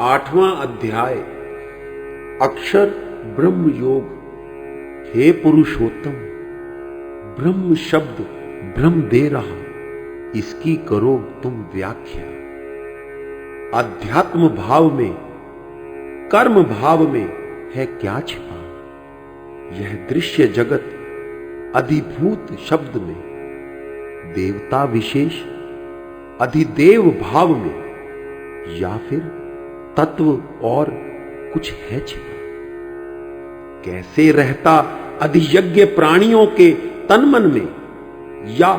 आठवां अध्याय अक्षर ब्रह्म योग। हे पुरुषोत्तम, ब्रह्म शब्द ब्रह्म दे रहा, इसकी करो तुम व्याख्या। अध्यात्म भाव में, कर्म भाव में है क्या छिपा? यह दृश्य जगत अधिभूत शब्द में, देवता विशेष अधिदेव भाव में, या फिर तत्व और कुछ है छिपा? कैसे रहता अधियज्ञ प्राणियों के तन मन में, या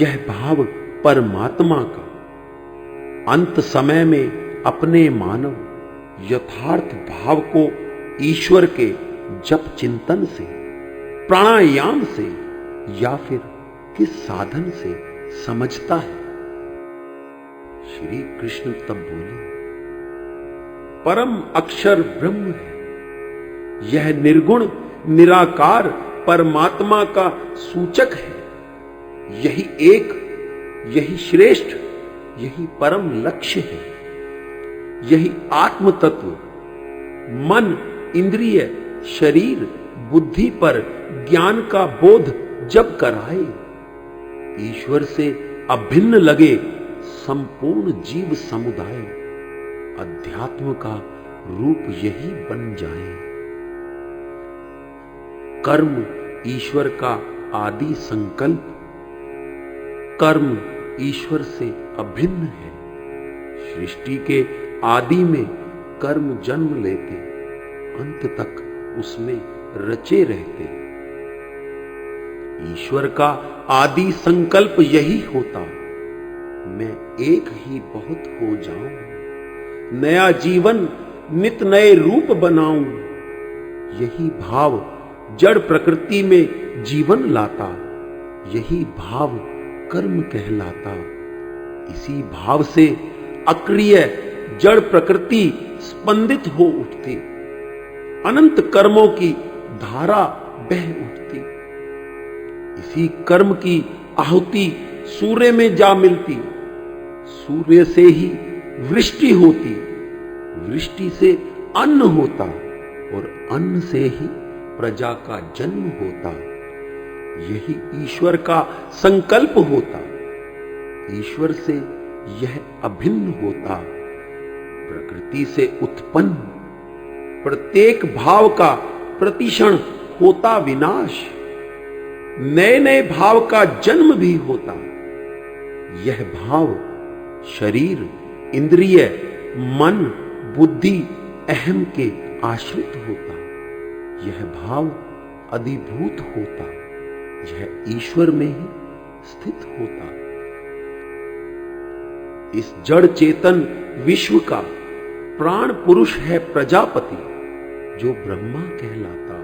यह भाव परमात्मा का अंत समय में अपने मानव यथार्थ भाव को ईश्वर के जप चिंतन से, प्राणायाम से, या फिर किस साधन से समझता है? श्री कृष्ण तब बोले, परम अक्षर ब्रह्म है। यह निर्गुण निराकार परमात्मा का सूचक है। यही एक, यही श्रेष्ठ, यही परम लक्ष्य है। यही आत्म तत्व मन, इंद्रिय, शरीर, बुद्धि पर ज्ञान का बोध जब कराए, ईश्वर से अभिन्न लगे संपूर्ण जीव समुदाय, अध्यात्म का रूप यही बन जाए। कर्म ईश्वर का आदि संकल्प, कर्म ईश्वर से अभिन्न है। सृष्टि के आदि में कर्म जन्म लेते, अंत तक उसमें रचे रहते। ईश्वर का आदि संकल्प यही होता, मैं एक ही बहुत हो जाऊं, नया जीवन नित नए रूप बनाऊं। यही भाव जड़ प्रकृति में जीवन लाता, यही भाव कर्म कहलाता। इसी भाव से अक्रिय जड़ प्रकृति स्पंदित हो उठती, अनंत कर्मों की धारा बह उठती। इसी कर्म की आहुति सूर्य में जा मिलती, सूर्य से ही वृष्टि होती, वृष्टि से अन्न होता, और अन्न से ही प्रजा का जन्म होता। यही ईश्वर का संकल्प होता, ईश्वर से यह अभिन्न होता। प्रकृति से उत्पन्न प्रत्येक भाव का प्रतिक्षण होता विनाश, नए नए भाव का जन्म भी होता। यह भाव शरीर, इंद्रिय, मन, बुद्धि, अहम के आश्रित होता। यह भाव अधिभूत होता, यह ईश्वर में ही स्थित होता। इस जड़ चेतन विश्व का प्राण पुरुष है प्रजापति, जो ब्रह्मा कहलाता।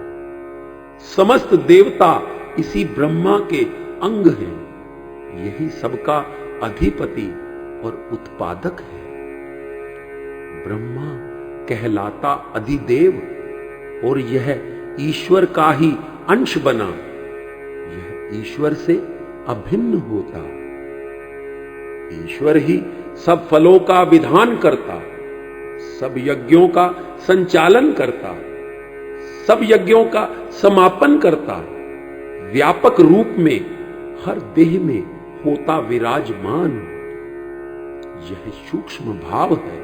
समस्त देवता इसी ब्रह्मा के अंग हैं। यही सबका अधिपति और उत्पादक है। ब्रह्मा कहलाता अधिदेव, और यह ईश्वर का ही अंश बना। यह ईश्वर से अभिन्न होता। ईश्वर ही सब फलों का विधान करता, सब यज्ञों का संचालन करता, सब यज्ञों का समापन करता। व्यापक रूप में हर देह में होता विराजमान। यह सूक्ष्म भाव है,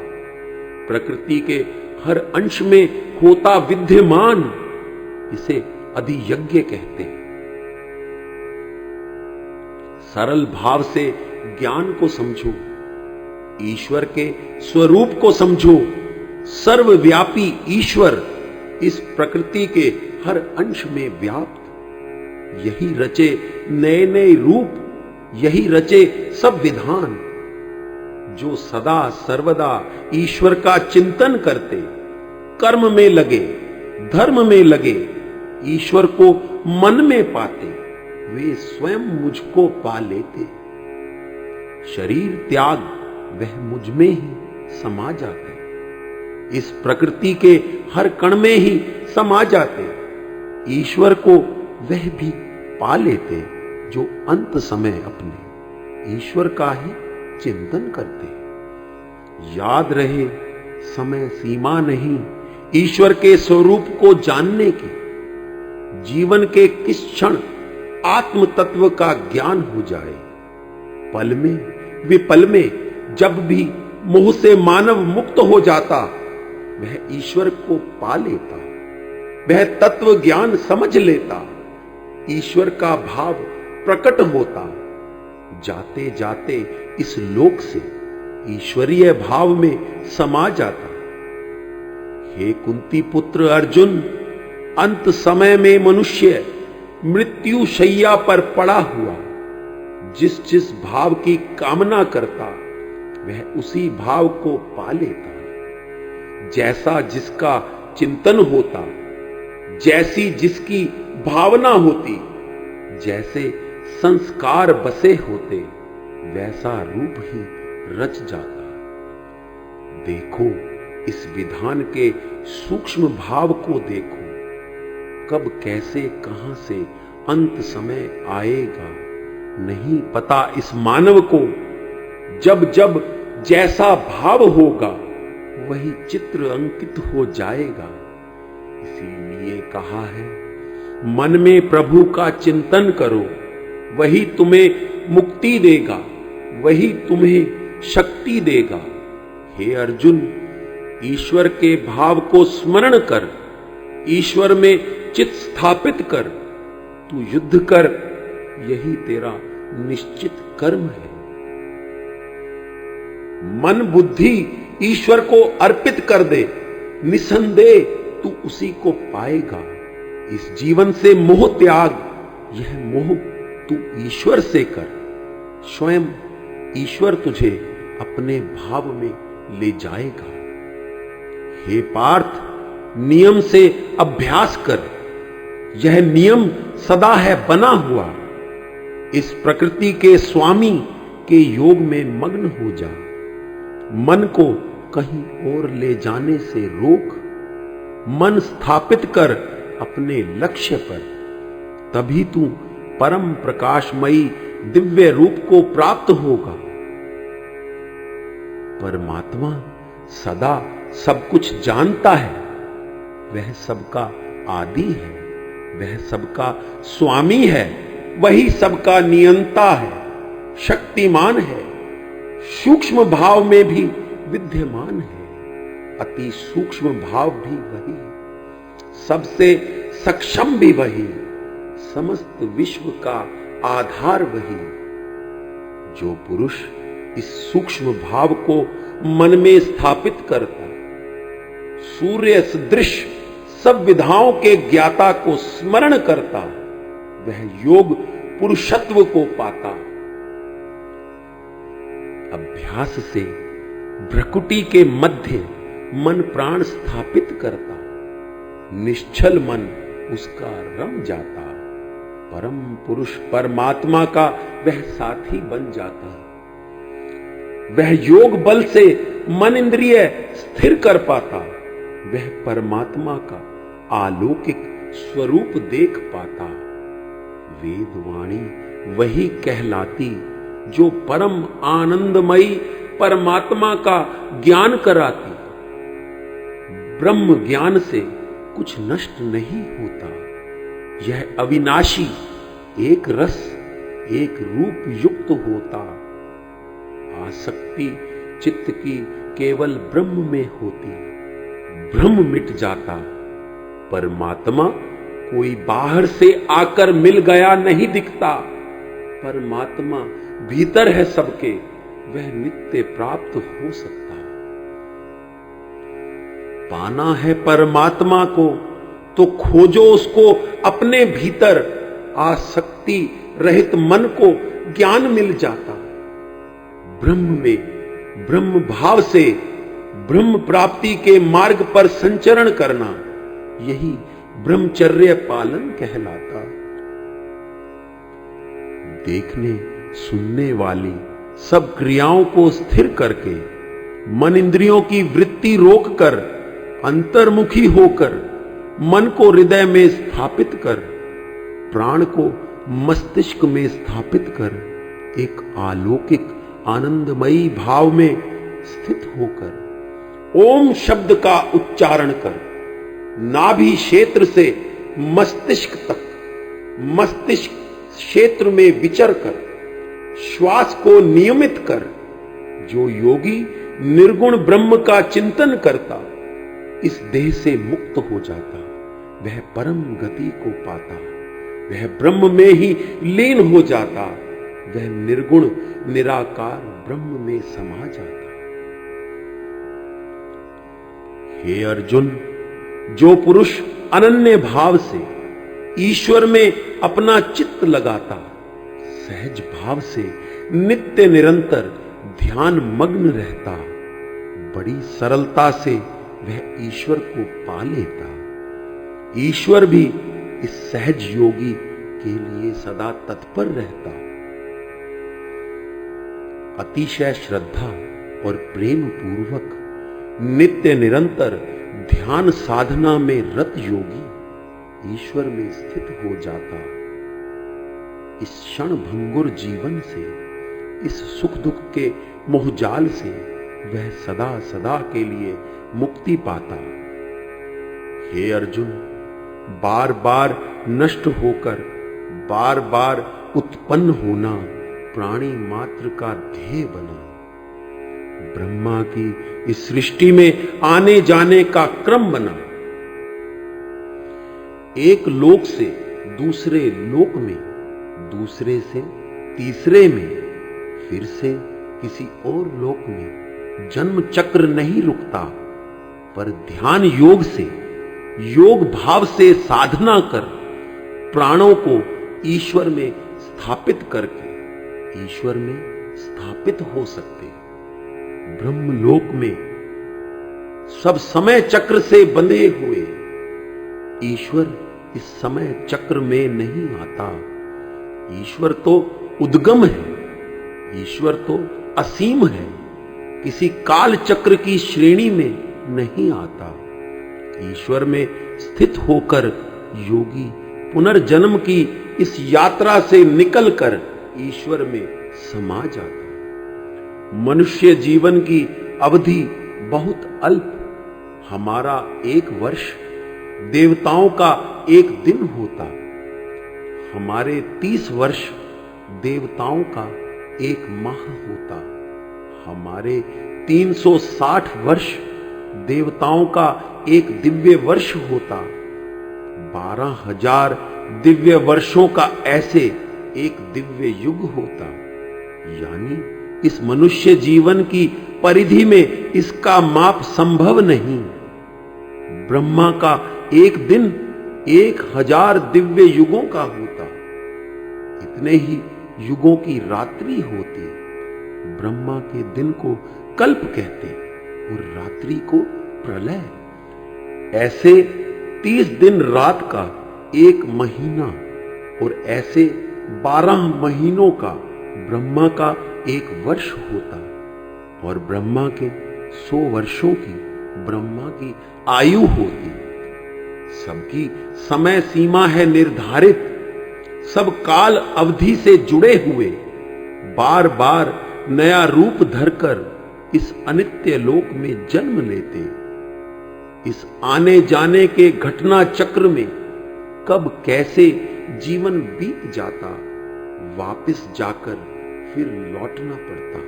प्रकृति के हर अंश में होता विद्यमान। इसे अधियज्ञ कहते हैं। सरल भाव से ज्ञान को समझो, ईश्वर के स्वरूप को समझो। सर्वव्यापी ईश्वर इस प्रकृति के हर अंश में व्याप्त, यही रचे नए नए रूप, यही रचे सब विधान। जो सदा सर्वदा ईश्वर का चिंतन करते, कर्म में लगे, धर्म में लगे, ईश्वर को मन में पाते, वे स्वयं मुझको पा लेते। शरीर त्याग वह मुझ में ही समा जाते, इस प्रकृति के हर कण में ही समा जाते। ईश्वर को वह भी पा लेते जो अंत समय अपने ईश्वर का ही चिंतन करते। याद रहे समय सीमा नहीं ईश्वर के स्वरूप को जानने की। जीवन के किस क्षण आत्म तत्व का ज्ञान हो जाए। पल में विपल में जब भी मोह से मानव मुक्त हो जाता, वह ईश्वर को पा लेता, वह तत्व ज्ञान समझ लेता, ईश्वर का भाव प्रकट होता। जाते जाते इस लोक से ईश्वरीय भाव में समा जाता। हे कुंती पुत्र अर्जुन, अंत समय में मनुष्य मृत्यु शैया पर पड़ा हुआ जिस जिस भाव की कामना करता, वह उसी भाव को पा लेता। जैसा जिसका चिंतन होता, जैसी जिसकी भावना होती, जैसे संस्कार बसे होते, वैसा रूप ही रच जाता। देखो इस विधान के सूक्ष्म भाव को देखो। कब कैसे कहां से अंत समय आएगा नहीं पता इस मानव को। जब जब जैसा भाव होगा वही चित्र अंकित हो जाएगा। इसीलिए कहा है, मन में प्रभु का चिंतन करो, वही तुम्हें मुक्ति देगा, वही तुम्हें शक्ति देगा। हे अर्जुन, ईश्वर के भाव को स्मरण कर, ईश्वर में चित्त स्थापित कर, तू युद्ध कर, यही तेरा निश्चित कर्म है। मन बुद्धि ईश्वर को अर्पित कर दे, निसंदेह तू उसी को पाएगा। इस जीवन से मोह त्याग, यह मोह तू ईश्वर से कर, स्वयं ईश्वर तुझे अपने भाव में ले जाएगा। हे पार्थ, नियम से अभ्यास कर, यह नियम सदा है बना हुआ। इस प्रकृति के स्वामी के योग में मग्न हो जा। मन को कहीं और ले जाने से रोक, मन स्थापित कर अपने लक्ष्य पर, तभी तू परम प्रकाशमयी दिव्य रूप को प्राप्त होगा। परमात्मा सदा सब कुछ जानता है, वह सबका आदि है, वह सबका स्वामी है, वही सबका नियंता है, शक्तिमान है, सूक्ष्म भाव में भी विद्यमान है, अति सूक्ष्म भाव भी वही, सबसे सक्षम भी वही, समस्त विश्व का आधार वही। जो पुरुष इस सूक्ष्म भाव को मन में स्थापित करता, सूर्य सदृश सब विधाओं के ज्ञाता को स्मरण करता, वह योग पुरुषत्व को पाता। अभ्यास से भ्रकुटी के मध्य मन प्राण स्थापित करता, निश्चल मन उसका रम जाता, परम पुरुष परमात्मा का वह साथी बन जाता। वह योग बल से मन इंद्रिय स्थिर कर पाता, वह परमात्मा का अलौकिक स्वरूप देख पाता। वेदवाणी वही कहलाती जो परम आनंदमयी परमात्मा का ज्ञान कराती। ब्रह्म ज्ञान से कुछ नष्ट नहीं होता, यह अविनाशी एक रस एक रूप युक्त होता। आसक्ति चित्त की केवल ब्रह्म में होती, ब्रह्म मिट जाता। परमात्मा कोई बाहर से आकर मिल गया नहीं दिखता, परमात्मा भीतर है सबके, वह नित्य प्राप्त हो सकता। पाना है परमात्मा को तो खोजो उसको अपने भीतर, आसक्ति रहित मन को ज्ञान मिल जाता। ब्रह्म में ब्रह्म भाव से ब्रह्म प्राप्ति के मार्ग पर संचरण करना, यही ब्रह्मचर्य पालन कहलाता। देखने सुनने वाली सब क्रियाओं को स्थिर करके, मन इंद्रियों की वृत्ति रोककर, अंतर्मुखी होकर, मन को हृदय में स्थापित कर, प्राण को मस्तिष्क में स्थापित कर, एक अलौकिक आनंदमयी भाव में स्थित होकर ओम शब्द का उच्चारण कर, नाभि क्षेत्र से मस्तिष्क तक, मस्तिष्क क्षेत्र में विचर कर, श्वास को नियमित कर। जो योगी निर्गुण ब्रह्म का चिंतन करता, इस देह से मुक्त हो जाता, वह परम गति को पाता, वह ब्रह्म में ही लीन हो जाता, वह निर्गुण निराकार ब्रह्म में समा जाता। हे अर्जुन, जो पुरुष अनन्य भाव से ईश्वर में अपना चित्त लगाता, सहज भाव से नित्य निरंतर ध्यान मग्न रहता, बड़ी सरलता से वह ईश्वर को पा लेता। ईश्वर भी इस सहज योगी के लिए सदा तत्पर रहता। अतिशय श्रद्धा और प्रेम पूर्वक नित्य निरंतर ध्यान साधना में रत योगी ईश्वर में स्थित हो जाता। इस क्षण भंगुर जीवन से, इस सुख दुख के मोहजाल से वह सदा सदा के लिए मुक्ति पाता। हे अर्जुन, बार बार नष्ट होकर बार बार उत्पन्न होना प्राणी मात्र का ध्येय बना। ब्रह्मा की इस सृष्टि में आने जाने का क्रम बना। एक लोक से दूसरे लोक में, दूसरे से तीसरे में, फिर से किसी और लोक में जन्म चक्र नहीं रुकता, पर ध्यान योग से, योग भाव से साधना कर प्राणों को ईश्वर में स्थापित करके ईश्वर में स्थापित हो सकते। ब्रह्मलोक में सब समय चक्र से बंधे हुए ईश्वर इस समय चक्र में नहीं आता। ईश्वर तो उद्गम है, ईश्वर तो असीम है, किसी काल चक्र की श्रेणी में नहीं आता। ईश्वर में स्थित होकर योगी पुनर्जन्म की इस यात्रा से निकलकर ईश्वर में समा जाता। मनुष्य जीवन की अवधि बहुत अल्प, हमारा एक वर्ष देवताओं का एक दिन होता, हमारे 30 वर्ष देवताओं का एक माह होता, हमारे 360 वर्ष देवताओं का एक दिव्य वर्ष होता, 12,000 दिव्य वर्षों का ऐसे एक दिव्य युग होता। यानी इस मनुष्य जीवन की परिधि में इसका माप संभव नहीं। ब्रह्मा का एक दिन 1,000 दिव्य युगों का होता, इतने ही युगों की रात्रि होती। ब्रह्मा के दिन को कल्प कहते और रात्रि को प्रलय। ऐसे 30 दिन रात का एक महीना और ऐसे 12 महीनों का ब्रह्मा का एक वर्ष होता और ब्रह्मा के 100 वर्षों की ब्रह्मा की आयु होती। सबकी समय सीमा है निर्धारित, सब काल अवधि से जुड़े हुए, बार बार नया रूप धरकर इस अनित्य लोक में जन्म लेते। इस आने जाने के घटना चक्र में कब कैसे जीवन बीत जाता, वापस जाकर फिर लौटना पड़ता।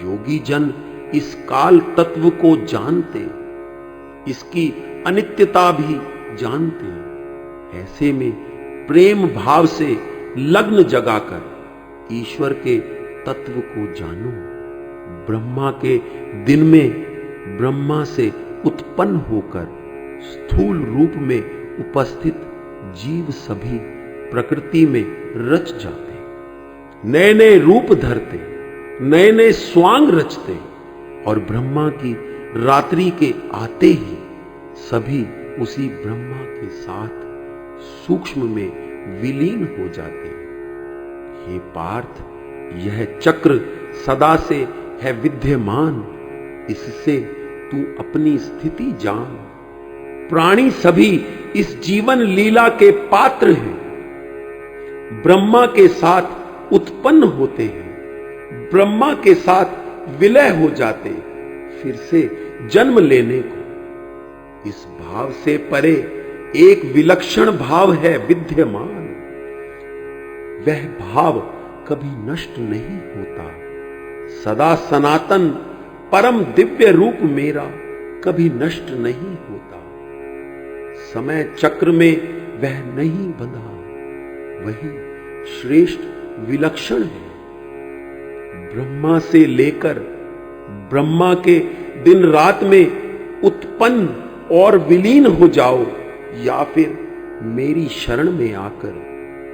योगी जन इस काल तत्व को जानते, इसकी अनित्यता भी जानते। ऐसे में प्रेम भाव से लग्न जगाकर ईश्वर के तत्व को जानो। ब्रह्मा के दिन में ब्रह्मा से उत्पन्न होकर स्थूल रूप में उपस्थित जीव सभी प्रकृति में रच जाते, नए नए रूप धरते, नए नए स्वांग रचते और ब्रह्मा की रात्रि के आते ही सभी उसी ब्रह्मा के साथ सूक्ष्म में विलीन हो जाते हैं। हे पार्थ, यह चक्र सदा से है विद्यमान, इससे तू अपनी स्थिति जान। प्राणी सभी इस जीवन लीला के पात्र हैं, ब्रह्मा के साथ उत्पन्न होते हैं, ब्रह्मा के साथ विलय हो जाते, फिर से जन्म लेने को। इस भाव से परे एक विलक्षण भाव है विद्यमान। वह भाव कभी नष्ट नहीं होता, सदा सनातन परम दिव्य रूप मेरा कभी नष्ट नहीं होता। समय चक्र में वह नहीं बंधा, वही श्रेष्ठ विलक्षण है। ब्रह्मा से लेकर ब्रह्मा के दिन रात में उत्पन्न और विलीन हो जाओ, या फिर मेरी शरण में आकर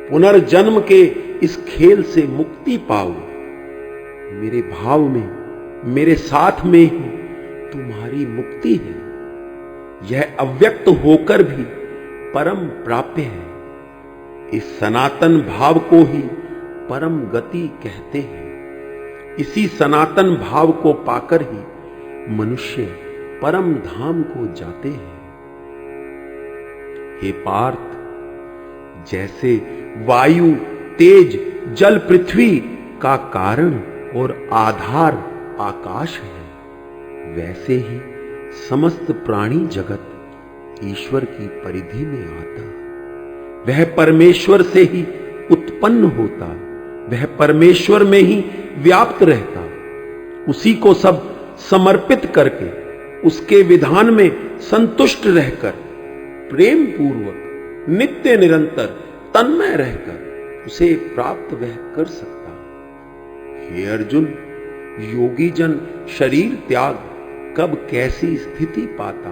पुनर्जन्म के इस खेल से मुक्ति पाओ। मेरे भाव में, मेरे साथ में ही तुम्हारी मुक्ति है। यह अव्यक्त होकर भी परम प्राप्य है। इस सनातन भाव को ही परम गति कहते हैं। इसी सनातन भाव को पाकर ही मनुष्य परम धाम को जाते हैं। हे पार्थ, जैसे वायु, तेज, जल, पृथ्वी का कारण और आधार आकाश है, वैसे ही समस्त प्राणी जगत ईश्वर की परिधि में आता। वह परमेश्वर से ही उत्पन्न होता, वह परमेश्वर में ही व्याप्त रहता। उसी को सब समर्पित करके, उसके विधान में संतुष्ट रहकर, प्रेम पूर्वक नित्य निरंतर तन्मय रहकर उसे प्राप्त वह कर सकता। हे अर्जुन, योगी जन शरीर त्याग कब कैसी स्थिति पाता,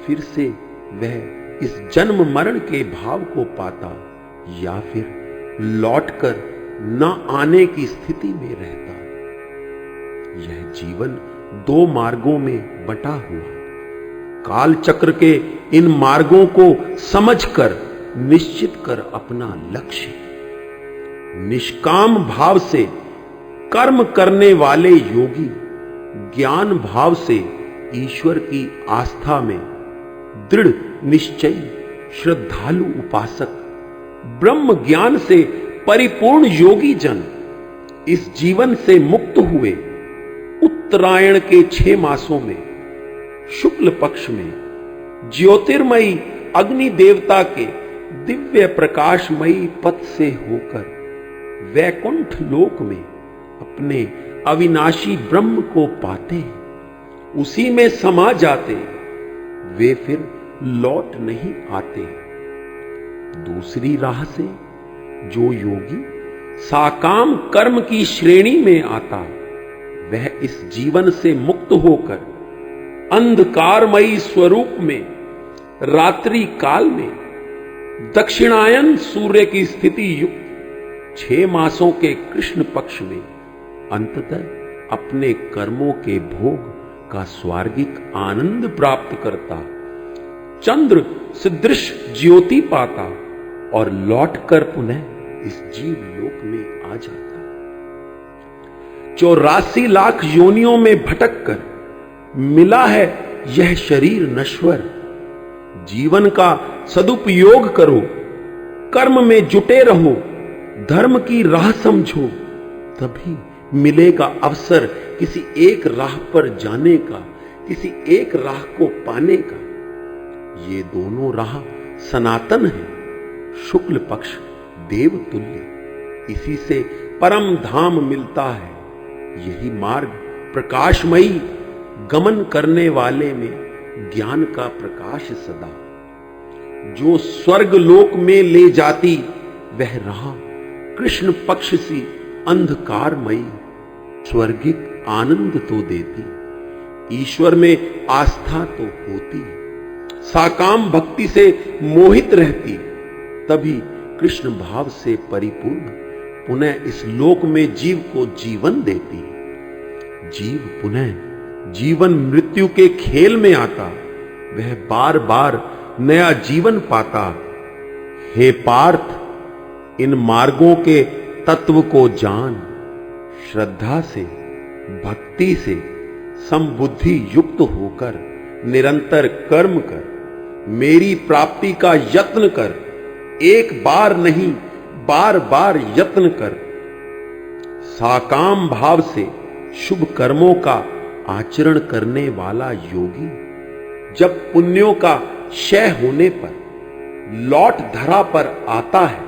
फिर से वह इस जन्म मरण के भाव को पाता, या फिर लौटकर न आने की स्थिति में रहता। यह जीवन दो मार्गों में बटा हुआ। काल चक्र के इन मार्गों को समझकर निश्चित कर अपना लक्ष्य। निष्काम भाव से कर्म करने वाले योगी ज्ञान भाव से ईश्वर की आस्था में दृढ़ निश्चयी श्रद्धालु उपासक, ब्रह्म ज्ञान से परिपूर्ण योगी जन इस जीवन से मुक्त हुए उत्तरायण के 6 मासों में शुक्ल पक्ष में ज्योतिर्मयी अग्नि देवता के दिव्य प्रकाशमयी पथ से होकर वैकुंठ लोक में अपने अविनाशी ब्रह्म को पाते, उसी में समा जाते, वे फिर लौट नहीं आते। दूसरी राह से जो योगी साकाम कर्म की श्रेणी में आता, वह इस जीवन से मुक्त होकर अंधकारमयी स्वरूप में रात्रि काल में दक्षिणायन सूर्य की स्थिति युक्त 6 मासों के कृष्ण पक्ष में अंततः अपने कर्मों के भोग का स्वर्गिक आनंद प्राप्त करता, चंद्र सदृश ज्योति पाता और लौटकर पुनः इस जीव लोक में आ जाता। 84 लाख योनियों में भटक कर मिला है यह शरीर नश्वर। जीवन का सदुपयोग करो, कर्म में जुटे रहो, धर्म की राह समझो, तभी मिलेगा अवसर किसी एक राह पर जाने का, किसी एक राह को पाने का। ये दोनों राह सनातन है, शुक्ल पक्ष देवतुल्य, इसी से परम धाम मिलता है। यही मार्ग प्रकाशमयी गमन करने वाले में ज्ञान का प्रकाश सदा, जो स्वर्ग लोक में ले जाती, वह राह कृष्ण पक्ष सी अंधकारमयी स्वर्गिक आनंद तो देती। ईश्वर में आस्था तो होती, साकाम भक्ति से मोहित रहती, तभी कृष्ण भाव से परिपूर्ण पुनः इस लोक में जीव को जीवन देती। जीव पुनः जीवन मृत्यु के खेल में आता, वह बार बार नया जीवन पाता। हे पार्थ, इन मार्गों के तत्व को जान, श्रद्धा से भक्ति से समबुद्धि युक्त होकर निरंतर कर्म कर, मेरी प्राप्ति का यत्न कर, एक बार नहीं बार बार यत्न कर। साकाम भाव से शुभ कर्मों का आचरण करने वाला योगी जब पुण्यों का क्षय होने पर लौट धरा पर आता है,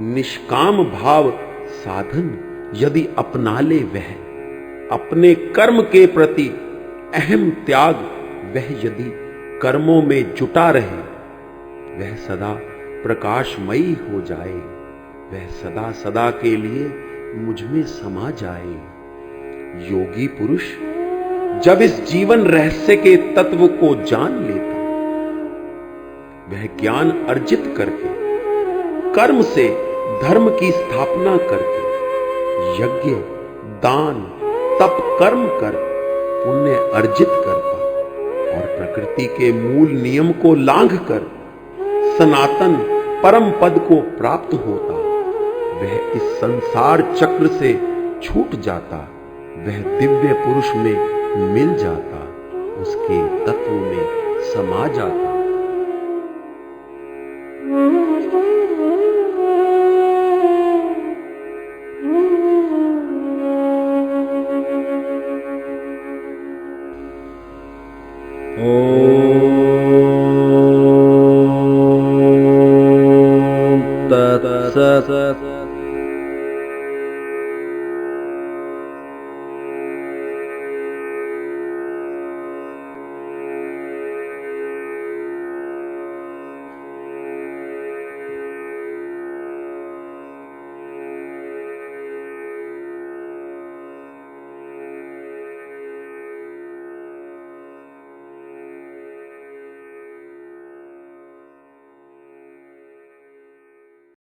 निष्काम भाव साधन यदि अपना ले वह, अपने कर्म के प्रति अहम त्याग वह यदि कर्मों में जुटा रहे, वह सदा प्रकाशमयी हो जाए, वह सदा सदा के लिए मुझ में समा जाए। योगी पुरुष जब इस जीवन रहस्य के तत्व को जान लेता, वह ज्ञान अर्जित करके कर्म से धर्म की स्थापना करके यज्ञ दान तप कर्म कर पुण्य अर्जित करता और प्रकृति के मूल नियम को लांघकर सनातन परम पद को प्राप्त होता। वह इस संसार चक्र से छूट जाता, वह दिव्य पुरुष में मिल जाता, उसके तत्व में समा जाता।